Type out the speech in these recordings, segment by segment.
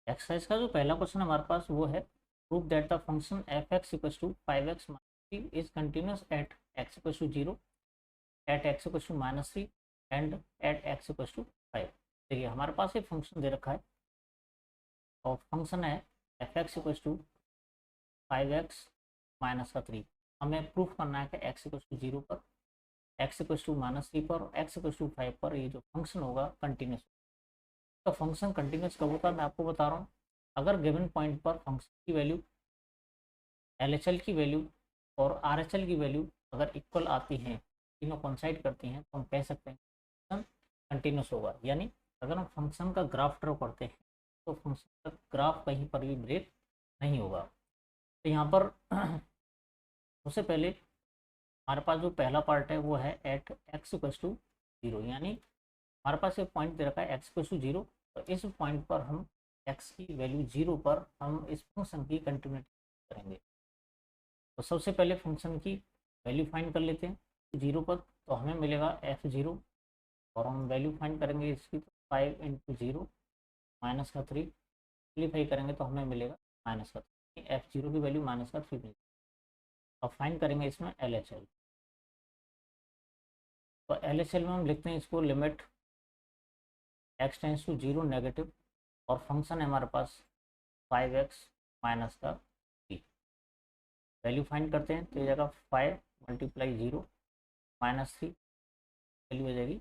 Exercise का जो पहला क्वेश्चन हमारे पास वो है, prove that the function f x equals to 5x -3 is continuous at x equals to 0, at x equals to -3 and at x equals to 5। देखिए हमारे पास एक फंक्शन दे रखा है और फंक्शन है F x equals to 5x-3। हमें proof करना है कि एक्स इक्वल्स टू 0 पर, एक्स इक्वल्स टू -3 पर, एक्स इक्वल्स टू 5 पर ये जो फंक्शन होगा कंटिन्यूस। तो फंक्शन कंटिन्यूस कब होता है मैं आपको बता रहा हूँ। अगर गिवन पॉइंट पर फंक्शन की वैल्यू, एल की वैल्यू और आर की वैल्यू अगर इक्वल आती हैं, तीनों कोइंसाइड करती हैं, तो हम कह सकते हैं फंक्शन कंटिन्यूस होगा। यानी अगर हम फंक्शन का ग्राफ ड्रॉ करते हैं तो फंक्शन का ग्राफ कहीं पर भी ब्रेक नहीं होगा। तो यहाँ पर सबसे पहले हमारे पास जो पहला पार्ट है वो है एट एक्स इक्वल्स टू 0, यानी हमारे पास एक पॉइंट दे रखा है एक्स इक्वल्स टू 0। तो इस पॉइंट पर हम एक्स की वैल्यू 0 पर हम इस फंक्शन की कंटिन्यूटी करेंगे। तो सबसे पहले फंक्शन की वैल्यू फाइंड कर लेते हैं 0 पर, तो हमें मिलेगा f0 और हम वैल्यू फाइंड करेंगे इसकी, तो 5 इंटू 0 -3 सिंप्लीफाई करेंगे तो हमें मिलेगा -3। f0 की वैल्यू -3 मिलेगी। अब फाइंड करेंगे इसमें LHL। तो LHL में हम लिखते हैं इसको limit x tends to 0 negative और फंक्शन है हमारे पास 5x-3। वैल्यू फाइंड करते हैं तो ये जगह 5 × 0 -3 वैल्यू हो जाएगी।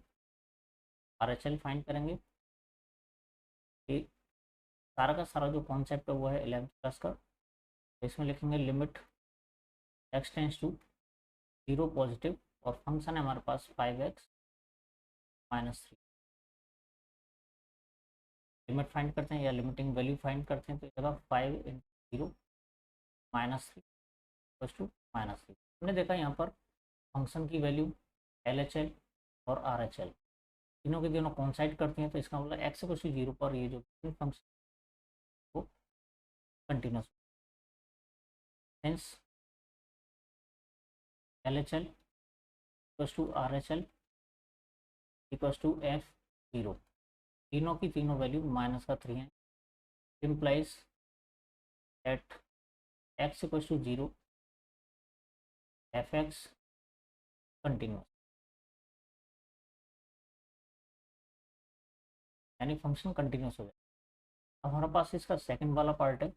RHL फाइंड करेंगे, ये सारा का सारा जो कॉन्सेप्ट है वो है 11th क्लास का। तो इसमें लिखेंगे limit x tends to 0 positive और फंक्शन है हमारे पास 5x-3। लिमिट फाइंड करते हैं या लिमिटिंग वैल्यू फाइंड करते हैं तो जगह 5 × 0 -3 = -3। हमने देखा यहाँ पर फंक्शन की वैल्यू LHL और RHL तीनों के तीनों कॉन्साइड करती हैं, तो इसका मतलब एक्स इक्वल टू 0 पर ये जो फंक्शन वो continuous. Hence LHL equals to RHL equals to f0। तीनों की तीनों वैल्यू -3 है। Implies at x equals to 0 fx continuous, यानी फंक्शन कंटिन्यूस हो जाए। अब हमारे पास इसका सेकंड वाला पार्ट है।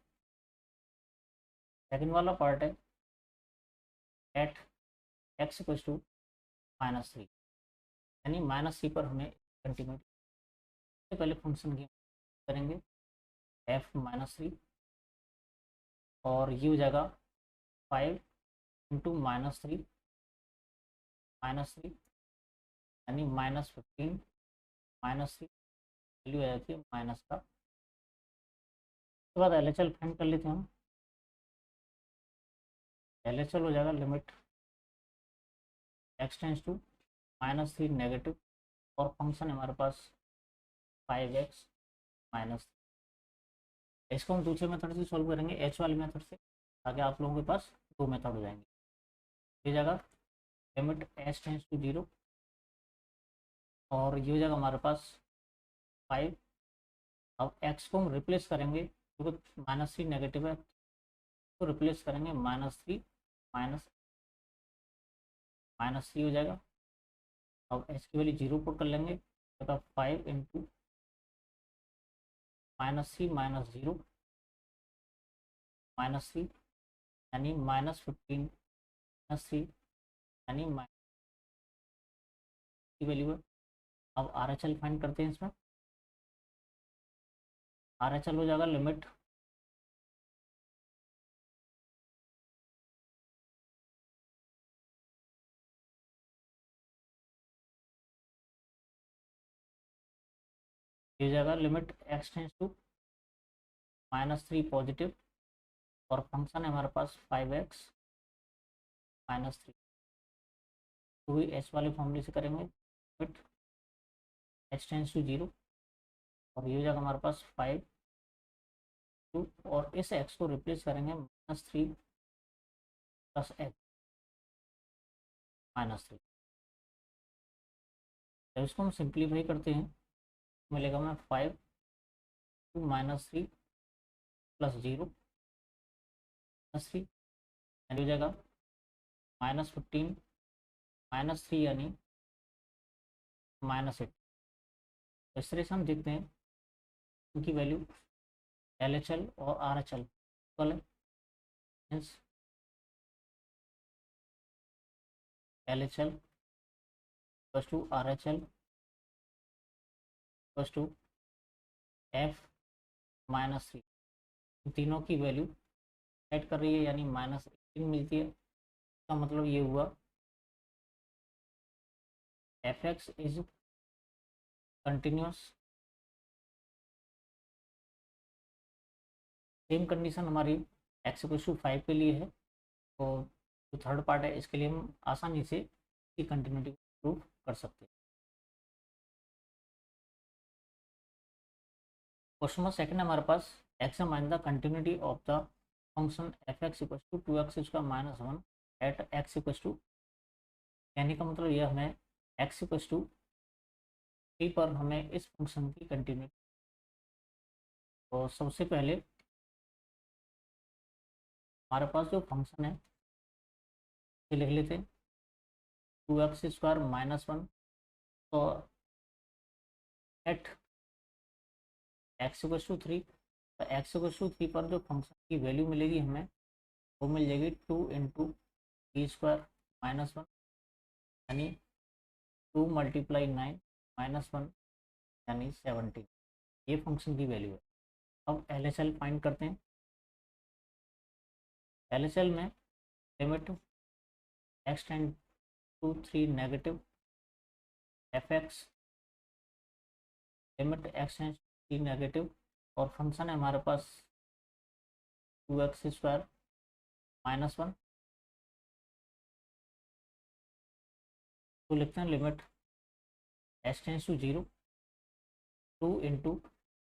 सेकंड वाला पार्ट है एट एक्स इक्वल्स टू -3, यानी -3 पर हमें कंटिन्यूटी। सबसे पहले फंक्शन की करेंगे f-3 और ये हो जाएगा 5 इंटू -3 यानी -15 -3 वैल्यू आ जाती है माइनस का। उसके बाद LHL फाइंड कर लेते हैं हम। LHL हो जाएगा limit x tends to -3 negative और फंक्शन हमारे पास 5x-3। इसको हम दूसरे मेथड से सॉल्व करेंगे, h वाले मेथड से, ताकि आप लोगों के पास दो मेथड हो जाएंगे। ये जगह लिमिट h टेंस टू 0 और ये हो जाएगा हमारे पास 5। अब x को हम रिप्लेस करेंगे क्योंकि -3 नेगेटिव है, तो रिप्लेस करेंगे -3 -3 हो जाएगा। अब h की वैल्यू 0 पुट कर लेंगे तो 5 इंटू -3 -0 -3 यानी -15 -3 यानी की वैल्यू है। अब RHL फाइंड करते हैं इसमें। RHL हो जाएगा लिमिट ये हो जाएगा limit x tends to -3 positive और फंक्शन है हमारे पास 5x-3। तो भी h वाले फॉर्मूले से करेंगे लिमिट h टेंस टू 0 और ये हो जाएगा हमारे पास 5 और इस x को रिप्लेस करेंगे -3 + x -3। जब इसको हम सिंप्लीफाई करते हैं मिलेगा हमें 5 - 3 प्लस 0 प्लस 3 यानी हो जाएगा -15 -3 यानी -8। इस तरह से हम देखते हैं उनकी वैल्यू LHL और RHL इक्वल है, means LHL plus two RHL plus two F-3। तीनों की वैल्यू ऐड कर रही है यानी -18 मिलती है। इसका मतलब ये हुआ Fx is continuous. Same condition हमारी x=5 के लिए है, तो जो थर्ड पार्ट है इसके लिए हम आसानी से इसकी कंटिन्यूटी प्रूव कर सकते हैं। क्वेश्चन नंबर सेकंड हमारे पास examine the continuity of the function f(x)=2x² at x=, कहने का मतलब यह हमें x=3 पर हमें इस फंक्शन की कंटिन्यूटी। तो सबसे पहले हमारे पास जो फंक्शन है ये लिख लेते हैं 2x² - 1। तो एट x=3, तो x=3 पर जो फंक्शन की वैल्यू मिलेगी हमें वो मिल जाएगी 2 × t² - 1 यानी 2 × 9 - 1 यानी 17। ये फंक्शन की वैल्यू है। अब LHL फाइंड करते हैं। LHL में limit x→3 negative fx limit x→3 negative और फंक्शन है हमारे पास 2x² - 1। तो लिखते हैं लिमिट x→0 2 ×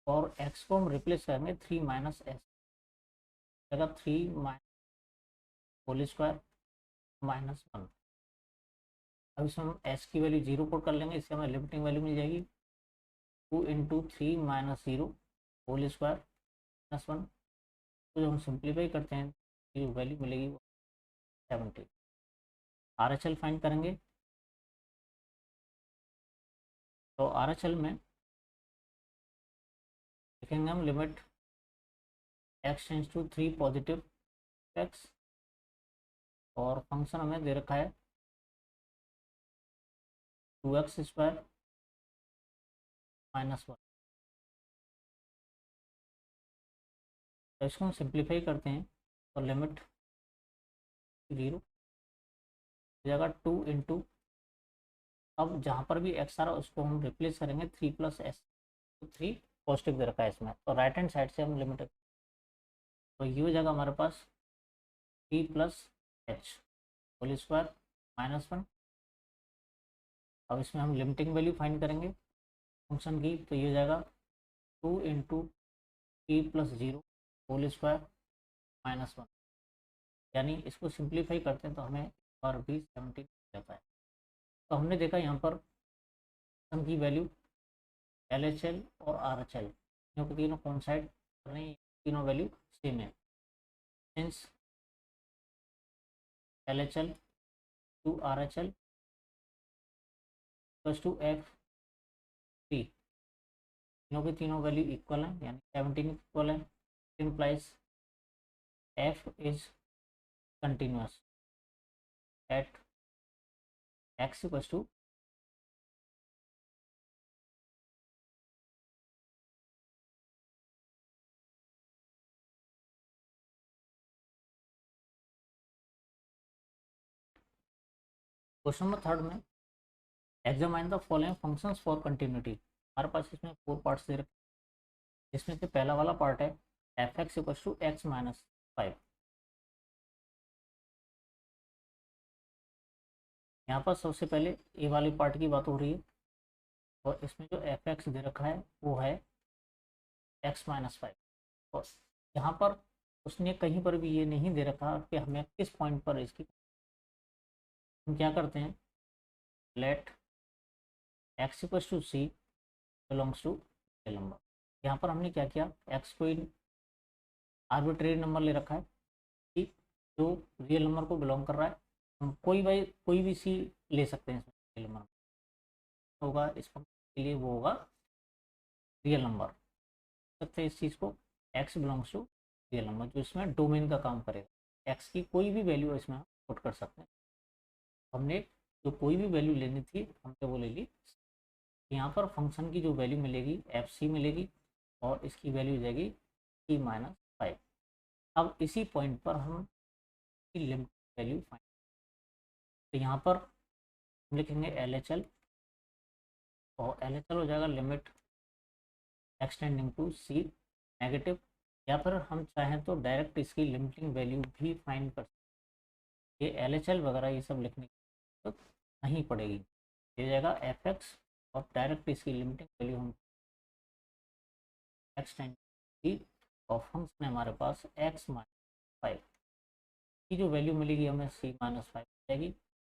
और x को हम रिप्लेस करेंगे 3 - s जगह 3 होल स्क्वायर -1। अब इसमें हम s की वैल्यू 0 पुट कर लेंगे, इससे हमें लिमिटिंग वैल्यू मिल जाएगी 2 × 3 - 0 होल स्क्वायर -1। तो जब हम सिंप्लीफाई करते हैं तो जो वैल्यू मिलेगी वो 17। RHL फाइंड करेंगे, तो RHL में लिखेंगे हम लिमिट x→3 पॉजिटिव x और फंक्शन हमें दे रखा है 2x² - 1। तो इसको हम सिंप्लीफाई करते हैं तो लिमिट 0 जगह 2 × अब जहाँ पर भी x आ रहा है उसको हम रिप्लेस करेंगे 3 + s। तो 3 पॉजिटिव दे रखा है इसमें, तो राइट हैंड साइड से हम लिमिट, तो ये हो जाएगा हमारे पास 3 + h होल स्क्वायर -1। अब इसमें हम लिमिटिंग वैल्यू फाइंड करेंगे फंक्शन की, तो ये हो जाएगा 2 × t + 0 होल स्क्वायर -1 यानी इसको सिंप्लीफाई करते हैं तो हमें और भी 17 जाता है। तो हमने देखा यहाँ पर फंक्शन की वैल्यू LHL और RHL तीनों को तीनों कोइंसाइड कर रहे हैं, तीनों वैल्यू सेम है। Since LHL to RHL = F3, तीनों की तीनों वैल्यू इक्वल है यानी 17 इक्वल है। Implies F is continuous at x = question number third में examine the following functions for continuity. हमारे पास इसमें 4 पार्ट्स दे रखे, इसमें से पहला वाला पार्ट है fx = x - 5। यहाँ पर सबसे पहले ए वाली पार्ट की बात हो रही है और इसमें जो fx दे रखा है वो है x - 5। और यहाँ पर उसने कहीं पर भी ये नहीं दे रखा कि हमें किस पॉइंट पर इसकी, हम क्या करते हैं let x = c belongs to real number. यहाँ पर हमने क्या किया, x को आर्बिट्रेरी नंबर ले रखा है कि जो रियल नंबर को बिलोंग कर रहा है, हम कोई भी सी ले सकते हैं, इसमें रियल नंबर होगा, इस फंक्शन के लिए वो होगा रियल नंबर, सकते हैं इस चीज़ को x belongs to real number, जो इसमें डोमेन का काम करेगा। x की कोई भी वैल्यू इसमें हम पुट कर सकते हैं। हमने जो कोई भी वैल्यू लेनी थी हमने वो ले ली। यहाँ पर फंक्शन की जो वैल्यू मिलेगी एफ सी मिलेगी और इसकी वैल्यू हो जाएगी c-5। अब इसी पॉइंट पर हम लिमिट वैल्यू फाइंड, तो यहाँ पर हम लिखेंगे LHL और LHL हो जाएगा limit x tending to c negative, या फिर हम चाहें तो डायरेक्ट इसकी लिमिटिंग वैल्यू भी फाइंड कर सकते हैं। ये LHL वगैरह ये सब लिखने की जरूरत नहीं पड़ेगी, ये जाएगा fx और डायरेक्ट इसकी लिमिटिंग वैल्यू हम एक्सटेंड की और फंक्शन है हमारे पास x-5 की जो वैल्यू मिलेगी हमें c-5 जाएगी।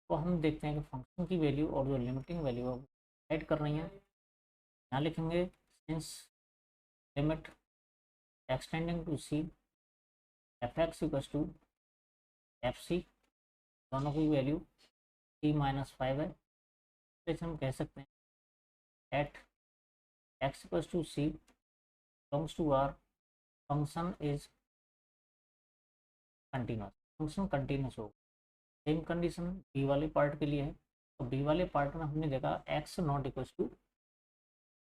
तो हम देखते हैं कि फंक्शन की वैल्यू और जो लिमिटिंग वैल्यू है ऐड कर रही हैं। यहाँ लिखेंगे since limit x tending to c fx equals to fc, दोनों की वैल्यू c-5 है, तो हम कह सकते हैं at x equals to c belongs to r function is continuous, function continuous होगा। सेम कंडीशन बी वाले पार्ट के लिए है, तो बी वाले पार्ट में हमने देखा x not equals to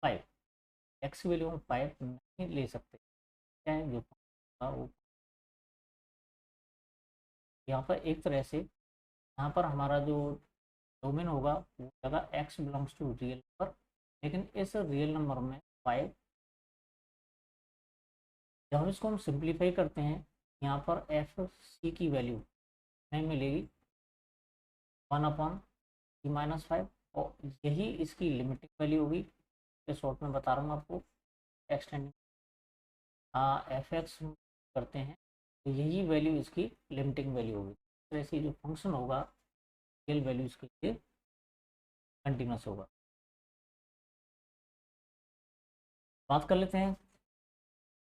5, x की वैल्यू हम 5 नहीं ले सकते, क्या है जो वो यहाँ पर एक तरह से यहाँ पर हमारा जो डोमेन होगा वो जगह x belongs to real number, लेकिन इस रियल नंबर में 5, जब हम इसको हम सिंप्लीफाई करते हैं यहाँ पर एफ सी की वैल्यू हमें मिलेगी 1/c-5 और यही इसकी लिमिटिंग वैल्यू होगी। तो शॉर्ट में बता रहा हूँ आपको, एक्सटेंडिंग एफ एक्स करते हैं तो यही वैल्यू इसकी लिमिटिंग वैल्यू होगी। तो ऐसे जो फंक्शन होगा रियल वैल्यू इसके लिए कंटिन्यूस होगा। बात कर लेते हैं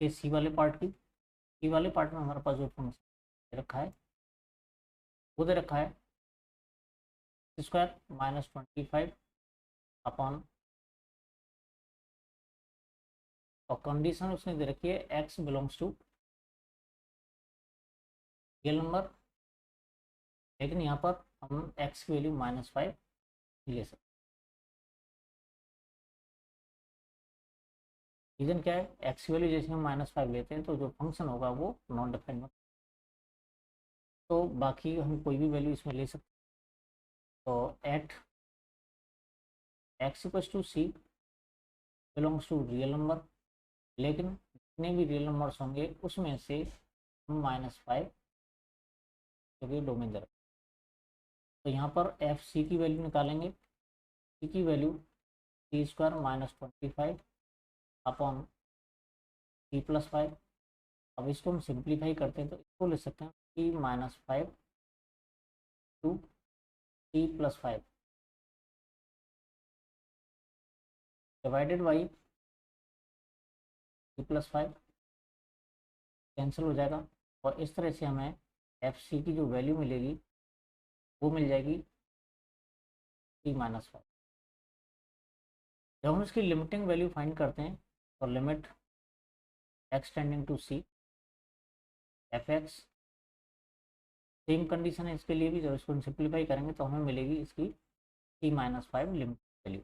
कि सी वाले पार्ट की। सी वाले पार्ट में हमारे पास जो फंक्शन रखा है वो दे रखा है स्क्वायर -25 अपॉन, और कंडीशन उसने दे रखी है x belongs to real number, लेकिन यहाँ पर हम x की वैल्यू -5 ले सकते। रीजन क्या है, x की वैल्यू जैसे हम -5 लेते हैं तो जो फंक्शन होगा वो नॉन डिफाइंड, तो बाकी हम कोई भी वैल्यू इसमें ले सकते हैं। तो at x equals to c belongs to real number, लेकिन जितने भी रियल नंबर्स होंगे उसमें से हम -5 जो कि डोमेन दर, तो यहाँ पर एफ सी की वैल्यू निकालेंगे, सी की वैल्यू c² -25 अपॉन c+5। अब इसको हम सिंप्लीफाई करते हैं तो इसको ले सकते हैं c-5 to c+5 divided by c+5, cancel हो जाएगा और इस तरह से हमें एफ सी की जो वैल्यू मिलेगी वो मिल जाएगी c-5। जब हम इसकी लिमिटिंग वैल्यू फाइंड करते हैं तो limit x tending to c fx, same condition है इसके लिए भी, जब इसको सिंप्लीफाई करेंगे तो हमें मिलेगी इसकी c-5 लिमिट वैल्यू।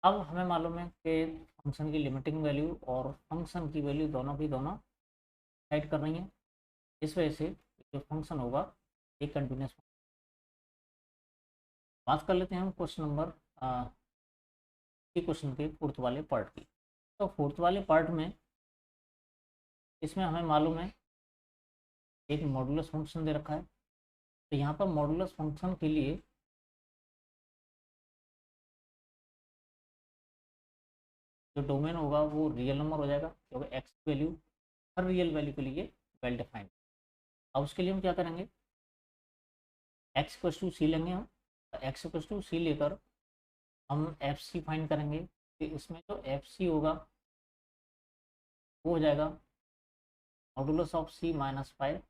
अब हमें मालूम है कि फंक्शन की लिमिटिंग वैल्यू और फंक्शन की वैल्यू दोनों की दोनों ऐड कर रही हैं, इस वजह से जो फंक्शन होगा एक कंटिन्यूस। बात कर लेते हैं हम क्वेश्चन नंबर क्वेश्चन के फोर्थ वाले पार्ट की। तो फोर्थ वाले पार्ट में इसमें हमें मालूम है एक मॉडुलस फंक्शन दे रखा है, तो यहाँ पर मॉडुलस फंक्शन के लिए जो डोमेन होगा वो रियल नंबर हो जाएगा, क्योंकि एक्स की वैल्यू हर रियल वैल्यू के लिए वेल डिफाइंड। अब उसके लिए हम क्या करेंगे, एक्स इक्वल्स टू सी लेंगे हम, एक्स इक्वल्स टू सी लेकर हम एफ सी फाइंड करेंगे, कि इसमें जो एफ सी होगा वो हो जाएगा मॉडुलस ऑफ सी -5,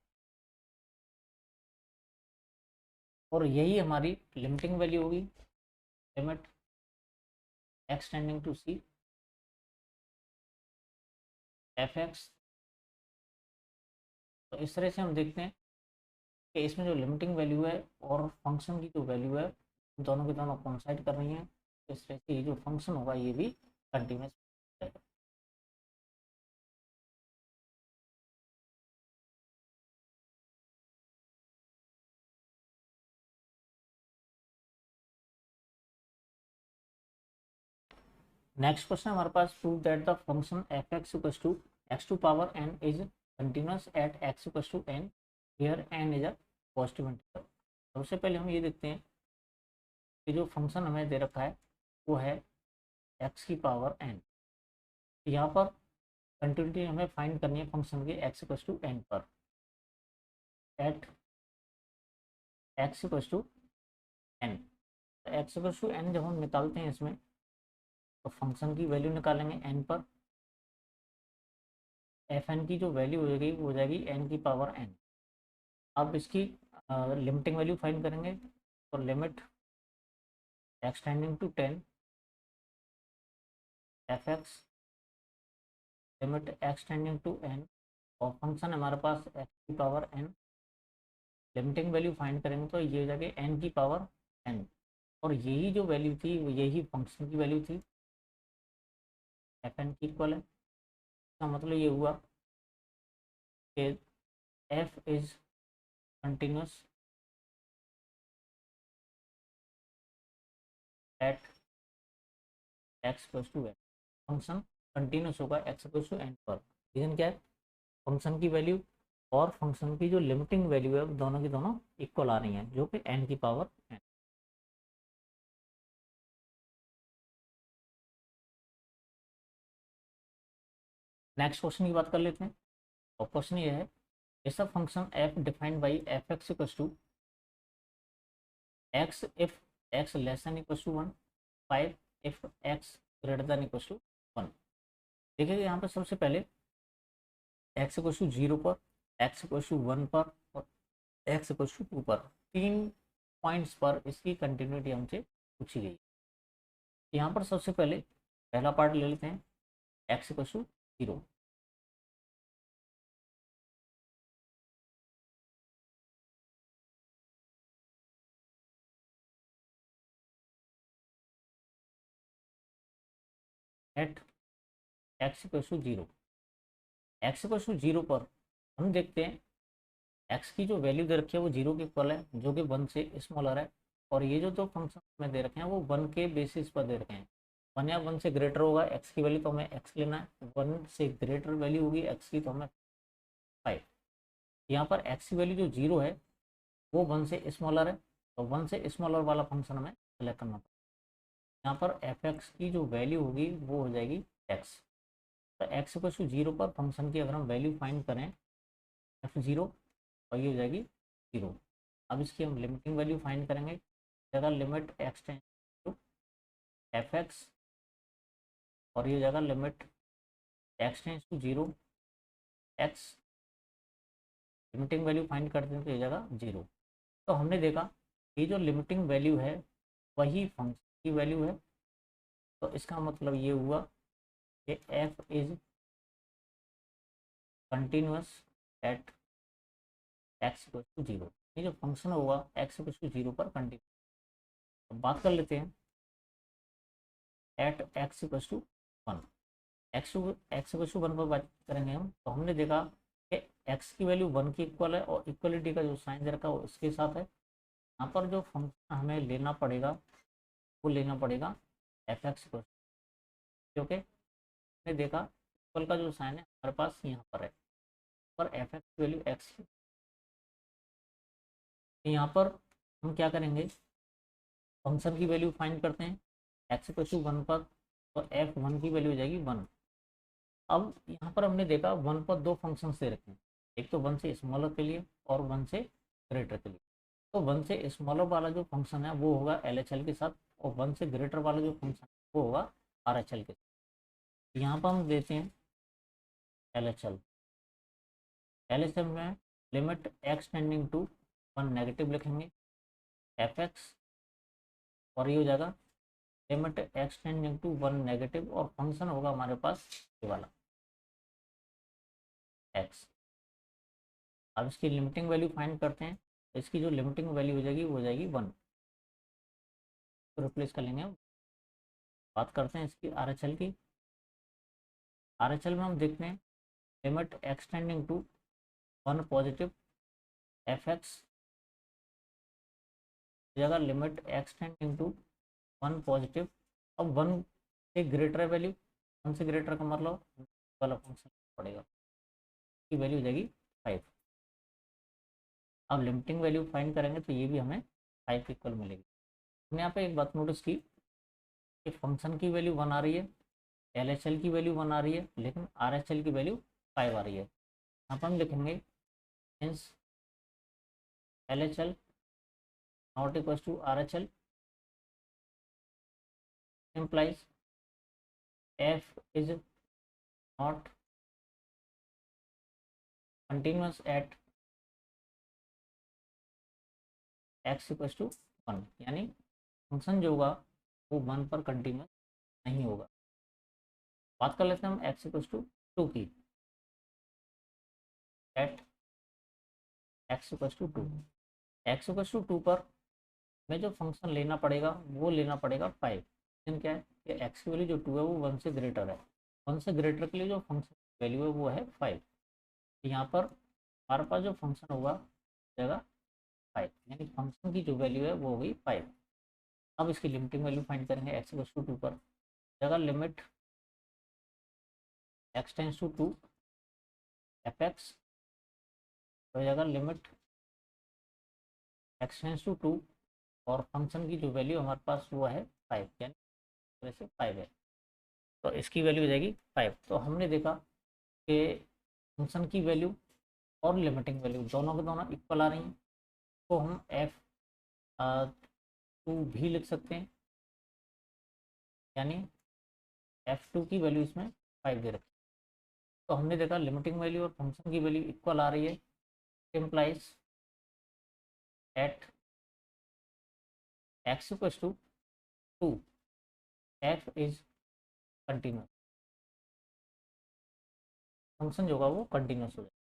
और यही हमारी लिमिटिंग वैल्यू होगी, limit x tending to c f x. तो इस तरह से हम देखते हैं कि इसमें जो लिमिटिंग वैल्यू है और फंक्शन की जो वैल्यू है दोनों की दोनों कोइंसाइड कर रही हैं। इस तरह से ये जो फंक्शन होगा ये भी कंटिन्यूस रहेगा। नेक्स्ट क्वेश्चन हमारे पास, prove that the function f x equal to x to power n is continuous at x equal to n, here n is a positive integer. सबसे पहले हम ये देखते हैं कि जो फंक्शन हमें दे रखा है वो है एक्स की पावर एन। यहाँ पर कंटिन्यूटी हमें फाइंड करनी है फंक्शन के एक्स इक्वल टू एन पर, at x equal to n. X equal to n जब हम निकालते हैं इसमें, तो फंक्शन की वैल्यू निकालेंगे एन पर। एफ एन की जो वैल्यू हो जाएगी वो हो जाएगी एन की पावर एन। अब इसकी लिमिटिंग वैल्यू फाइंड करेंगे, तो limit x tending to 10 f x, limit x tending to n, और फंक्शन हमारे पास एक्स की power n. Limiting value find करेंगे तो ये हो जाएगी एन की पावर एन, और यही जो वैल्यू थी यही फंक्शन की वैल्यू थी, एफ एन की इक्वल है। इसका मतलब ये हुआ कि f is continuous at x plus two n. Function continuous होगा एक्स प्लस टू एन पर। रीजन क्या है, फंक्शन की वैल्यू और फंक्शन की जो लिमिटिंग वैल्यू है दोनों की दोनों इक्वल आ रही हैं, जो कि एन की पावर एन। नेक्स्ट क्वेश्चन की बात कर लेते हैं, और क्वेश्चन ये है, इस function f defined by f x equal to x if x less than equal to 1, 5 if x greater than equal to 1। देखिए यहाँ पर सबसे पहले एक्स इक्वल टू 0 पर, एक्स इक्वल टू 1 पर और एक्स इक्वल टू 2 पर, 3 पॉइंट्स पर इसकी कंटिन्यूटी हमसे पूछी गई। यहाँ पर सबसे पहले पहला पार्ट ले लेते हैं, x equal to 0। At x equal to 0, x equal to 0 पर हम देखते हैं एक्स की जो वैल्यू दे रखी है वो 0 के इक्वल है, जो कि 1 से स्मॉलर है। और ये जो दो फंक्शन में दे रखे हैं वो 1 के बेसिस पर दे रखे हैं। 1 या 1 से ग्रेटर होगा एक्स की वैल्यू तो हमें एक्स लेना है, 1 से ग्रेटर वैल्यू होगी एक्स की तो हमें 5। यहाँ पर एक्स की वैल्यू जो 0 है वो 1 से स्मॉलर है, तो 1 से स्मॉलर वाला फंक्शन हमें सेलेक्ट करना पड़ेगा। यहाँ पर एफ एक्स की जो वैल्यू होगी वो हो जाएगी एक्स। तो एक्स इक्वल टू 0 पर फंक्शन की अगर हम वैल्यू फाइंड करें f0, और ये हो जाएगी 0। अब इसकी हम लिमिटिंग वैल्यू फाइंड करेंगे, जगह limit x tend to f x, और ये जगह limit x tend to 0 x. Limiting value find करते हैं तो ये जगह 0। तो हमने देखा ये जो लिमिटिंग वैल्यू है वही फंक्शन की वैल्यू है, तो इसका मतलब ये हुआ कि f is continuous at x equal to 0। ये जो फंक्शन होगा एक्स इक्वल टू 0 पर कंटिन्यूस। अब बात कर लेते हैं at x equal to 1। X equal to 1 पर बात करेंगे हम, तो हमने देखा कि एक्स की वैल्यू 1 की इक्वल है और इक्वलिटी का जो साइन दे रखा है वो इसके साथ है। यहाँ पर जो फंक्शन हमें लेना पड़ेगा वो लेना पड़ेगा एफ एक्स इक्वल, क्योंकि हमने देखा इक्वल का जो साइन है हमारे पास यहाँ पर है, पर एफ एक्स की वैल्यू एक्स की। यहाँ पर हम क्या करेंगे, फंक्शन की वैल्यू फाइंड करते हैं एक्स इक्वल टू 1 पर, तो एफ 1 की वैल्यू हो जाएगी 1। अब यहाँ पर हमने देखा 1 पर दो फंक्शन दे रखे हैं, एक तो 1 से स्मॉलर के लिए और 1 से ग्रेटर के लिए। तो 1 से स्मॉलर वाला जो फंक्शन है वो होगा LHL के साथ, और 1 से ग्रेटर वाला जो फंक्शन है वो होगा RHL के साथ। यहाँ पर हम देते हैं LHL, एलएचएम में limit x tending to 1 negative लिखेंगे एफ एक्स, और ये हो जाएगा limit x tending to 1 negative, और फंक्शन होगा हमारे पास ये वाला एक्स। अब इसकी लिमिटिंग वैल्यू फाइंड करते हैं। इसकी जो लिमिटिंग वैल्यू हो जाएगी वो हो जाएगी 1, तो रिप्लेस कर लेंगे हम। बात करते हैं इसकी आरएचएल की। आरएचएल में हम देखते हैं limit x tending to 1 positive F x, जगह limit x tending to 1 positive. अब 1 से ग्रेटर है वैल्यू, 1 से ग्रेटर का मतलब वाला फंक्शन पड़ेगा, की वैल्यू हो जाएगी 5। अब लिमिटिंग वैल्यू फाइंड करेंगे तो ये भी हमें 5 इक्वल मिलेगी। हमने यहाँ पे एक बात नोटिस की कि फंक्शन की वैल्यू 1 आ रही है, एलएचएल की वैल्यू 1 आ रही है, लेकिन आरएचएल की वैल्यू 5 आ रही है। यहाँ पर हम लिखेंगे since LHL not equal to RHL implies f is not continuous at x equal to 1, यानी फंक्शन जो होगा वो 1 पर कंटिन्यूस नहीं होगा। बात कर लेते हैं हम x इक्वल टू 2 की, at x equal to 2। x equal to 2 पर हमें जो फंक्शन लेना पड़ेगा वो लेना पड़ेगा 5। लेकिन क्या है कि x की वैल्यू जो 2 है वो 1 से ग्रेटर है, 1 से ग्रेटर के लिए जो फंक्शन वैल्यू है वो है 5। यहाँ पर हमारे पास जो फंक्शन होगा जगह 5, यानी फंक्शन की जो वैल्यू है वो होगी 5। अब इसकी लिमिटिंग वैल्यू फाइंड करेंगे एक्स इक्वल टू 2 पर, जगह limit x tends to 2 f x, तो जगह लिमिट एक्स टेंस टू 2, और फंक्शन की जो वैल्यू हमारे पास वो है 5, यानी वैसे 5 है, तो इसकी वैल्यू हो जाएगी 5। तो हमने देखा कि फंक्शन की वैल्यू और लिमिटिंग वैल्यू दोनों के दोनों इक्वल आ रही हैं, तो हम एफ 2 भी लिख सकते हैं, यानी f2 की वैल्यू इसमें 5 दे रखी। तो हमने देखा लिमिटिंग वैल्यू और फंक्शन की वैल्यू इक्वल आ रही है, implies at x equal to 2 f is continuous, function जो होगा वो कंटिन्यूस हो जाएगा।